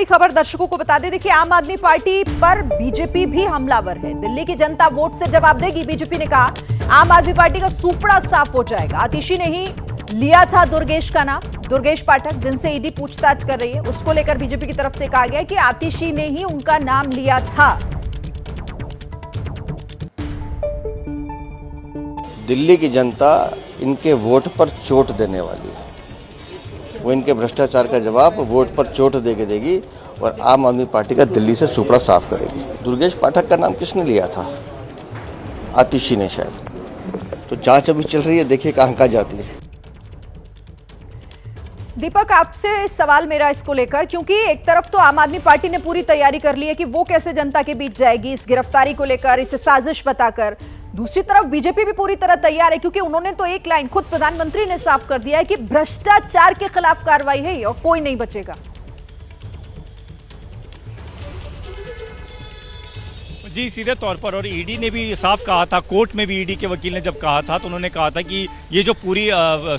बड़ी खबर दर्शकों को बता दें। देखिए, आम आदमी पार्टी पर बीजेपी भी हमलावर है। दिल्ली की जनता वोट से जवाब देगी। बीजेपी ने कहा आम आदमी पार्टी का सुपड़ा साफ हो जाएगा। आतिशी ने ही लिया था दुर्गेश का नाम, दुर्गेश पाठक, जिनसे ईडी पूछताछ कर रही है। उसको लेकर बीजेपी की तरफ से कहा गया कि आतिशी ने ही उनका नाम लिया था। दिल्ली की जनता इनके वोट पर चोट देने वाली है। वो इनके भ्रष्टाचार का जवाब वोट पर चोट देके देगी और आम आदमी पार्टी का दिल्ली से सुपड़ा साफ करेगी। दुर्गेश पाठक का नाम किसने लिया था? आतिशी ने शायद। तो जांच अभी चल रही है, देखिए कहाँ जाती है। दीपक, आपसे सवाल मेरा इसको लेकर, क्योंकि एक तरफ तो आम आदमी पार्टी ने पूरी तैयारी कर ली है कि वो कैसे जनता के बीच जाएगी इस गिरफ्तारी को लेकर, इसे साजिश बताकर। दूसरी तरफ बीजेपी भी पूरी तरह तैयार है, क्योंकि उन्होंने तो एक लाइन खुद प्रधानमंत्री ने साफ कर दिया है कि भ्रष्टाचार के खिलाफ कार्रवाई है और कोई नहीं बचेगा। जी, सीधे तौर पर। और ईडी ने भी साफ कहा था, कोर्ट में भी ईडी के वकील ने जब कहा था तो उन्होंने कहा था कि ये जो पूरी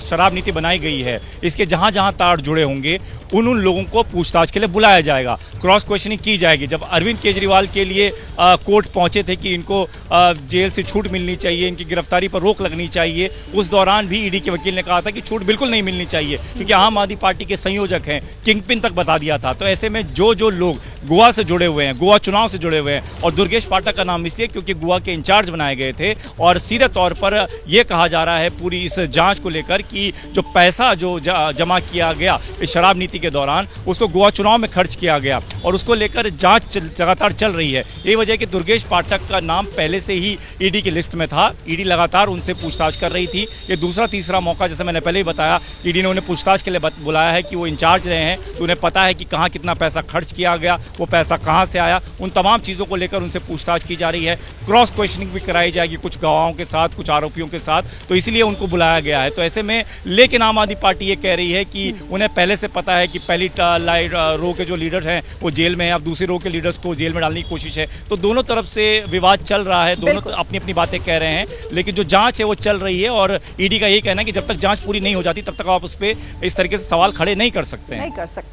शराब नीति बनाई गई है, इसके जहां जहां तार जुड़े होंगे उन लोगों को पूछताछ के लिए बुलाया जाएगा, क्रॉस क्वेश्चनिंग की जाएगी। जब अरविंद केजरीवाल के लिए कोर्ट पहुंचे थे कि इनको जेल से छूट मिलनी चाहिए, इनकी गिरफ्तारी पर रोक लगनी चाहिए, उस दौरान भी ईडी के वकील ने कहा था कि छूट बिल्कुल नहीं मिलनी चाहिए, क्योंकि आम आदमी पार्टी के संयोजक हैं, किंगपिन तक बता दिया था। तो ऐसे में जो लोग गोवा से जुड़े हुए हैं, गोवा चुनाव से जुड़े हुए हैं, और दुर्गेश पाठक का नाम इसलिए क्योंकि गोवा के इंचार्ज बनाए गए थे, और सीधे तौर पर यह कहा जा रहा है पूरी इस जांच को लेकर कि जो पैसा जो जमा किया गया इस शराब नीति के दौरान, उसको गोवा चुनाव में खर्च किया गया, और उसको लेकर जांच लगातार चल रही है। यही वजह है कि दुर्गेश पाठक का नाम पहले से ही ईडी की लिस्ट में था। ईडी लगातार उनसे पूछताछ कर रही थी। ये दूसरा तीसरा मौका, जैसे मैंने पहले ही बताया, ईडी ने उन्हें पूछताछ के लिए बुलाया है कि वो इंचार्ज रहे हैं, तो उन्हें पता है कि कहाँ कितना पैसा खर्च किया गया, वो पैसा कहाँ से आया, उन तमाम चीज़ों को लेकर उनसे पूछताछ की जा रही है। क्रॉस क्वेश्चनिंग भी कराई जाएगी कुछ गवाहों के साथ, कुछ आरोपियों के साथ, तो इसीलिए उनको बुलाया गया है। तो ऐसे में, लेकिन आम आदमी पार्टी ये कह रही है कि उन्हें पहले से पता है कि पहली रो के जो लीडर हैं वो जेल में है, अब दूसरी रो के लीडर्स को जेल में डालने की कोशिश है। तो दोनों तरफ से विवाद चल रहा है, दोनों अपनी अपनी बातें कह रहे हैं, लेकिन जो जांच है वो चल रही है। और ईडी का यही कहना है कि जब तक जांच पूरी नहीं हो जाती तब तक आप उस पर इस तरीके से सवाल खड़े नहीं कर सकते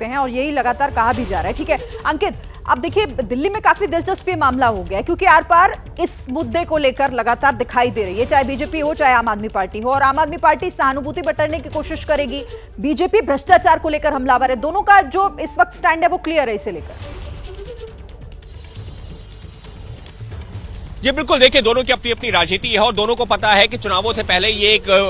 हैं, और यही लगातार कहा भी जा रहा है। ठीक है अंकित, अब देखिए, दिल्ली में काफी दिलचस्पी मामला हो गया है, क्योंकि आर पार इस मुद्दे को लेकर लगातार दिखाई दे रही है, चाहे बीजेपी हो चाहे आम आदमी पार्टी हो, और आम आदमी पार्टी सहानुभूति बटोरने की कोशिश करेगी, बीजेपी भ्रष्टाचार को लेकर हमलावर है। दोनों का जो इस वक्त स्टैंड है वो क्लियर है इसे लेकर। जी बिल्कुल, देखिए दोनों की अपनी अपनी राजनीति है और दोनों को पता है कि चुनावों से पहले ये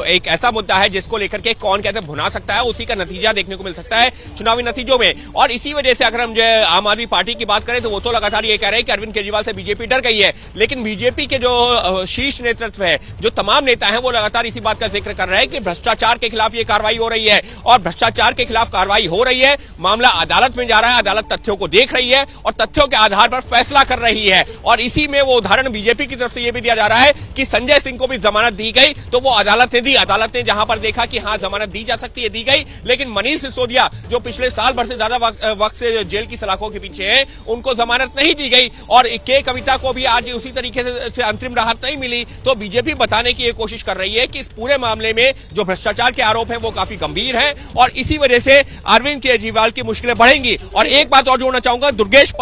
एक ऐसा मुद्दा है जिसको लेकर के कौन कैसे भुना सकता है, उसी का नतीजा देखने को मिल सकता है चुनावी नतीजों में। और इसी वजह से अगर हम जो आम आदमी पार्टी की बात करें तो वो तो लगातार ये कह रहे हैं कि अरविंद केजरीवाल से बीजेपी डर गई है, लेकिन बीजेपी के जो शीर्ष नेतृत्व है, जो तमाम नेता है, वो लगातार इसी बात का जिक्र कर रहे हैं कि भ्रष्टाचार के खिलाफ ये कार्रवाई हो रही है, और भ्रष्टाचार के खिलाफ कार्रवाई हो रही है। मामला अदालत में जा रहा है, अदालत तथ्यों को देख रही है और तथ्यों के आधार पर फैसला कर रही है। और इसी में वो उदाहरण बीजेपी की तरफ से ये दिया जा रहा है कि संजय सिंह को भी जमानत दी गई, तो वो अदालत ने दी, अदालत ने जहां पर देखा कि हां जमानत दी जा सकती है, दी गई। लेकिन मनीष सिसोदिया, जो पिछले साल भर से ज्यादा वक्त से जेल की सलाखों के पीछे हैं, उनको जमानत नहीं दी गई, और के कविता को भी आज उसी तरीके से अंतरिम राहत नहीं मिली। तो बीजेपी बताने की कोशिश कर रही है कि इस पूरे मामले में जो भ्रष्टाचार के आरोप हैं वो काफी गंभीर हैं, और इसी वजह से अरविंद केजरीवाल की मुश्किलें बढ़ेंगी। और एक बात और जोड़ना चाहूंगा, दुर्गेश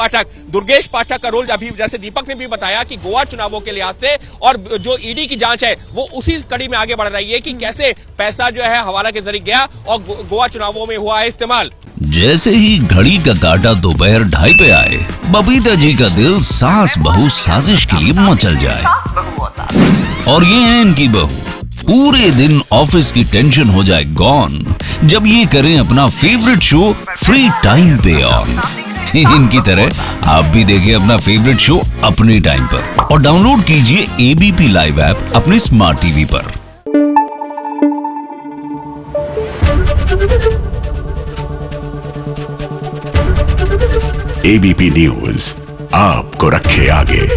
पाठक का रोल, अभी जैसे दीपक ने भी बताया कि गोवा चुनावों के लिहाज से, और जो ईडी की जांच है वो उसी कड़ी में आगे बढ़ रही है कि कैसे पैसा जो है हवाला के जरिए गया और गोवा चुनावों में हुआ है इस्तेमाल। जैसे ही घड़ी का काटा दोपहर 2:30 पे आए, बबीता जी का दिल सास बहू साजिश के लिए मचल जाए। और ये है इनकी बहू, पूरे दिन ऑफिस की टेंशन हो जाए गॉन जब ये करें अपना फेवरेट शो फ्री टाइम पे ऑन। इनकी तरह आप भी देखिए अपना फेवरेट शो अपने टाइम पर, और डाउनलोड कीजिए एबीपी लाइव ऐप अपने स्मार्ट टीवी पर। एबीपी न्यूज आपको रखे आगे।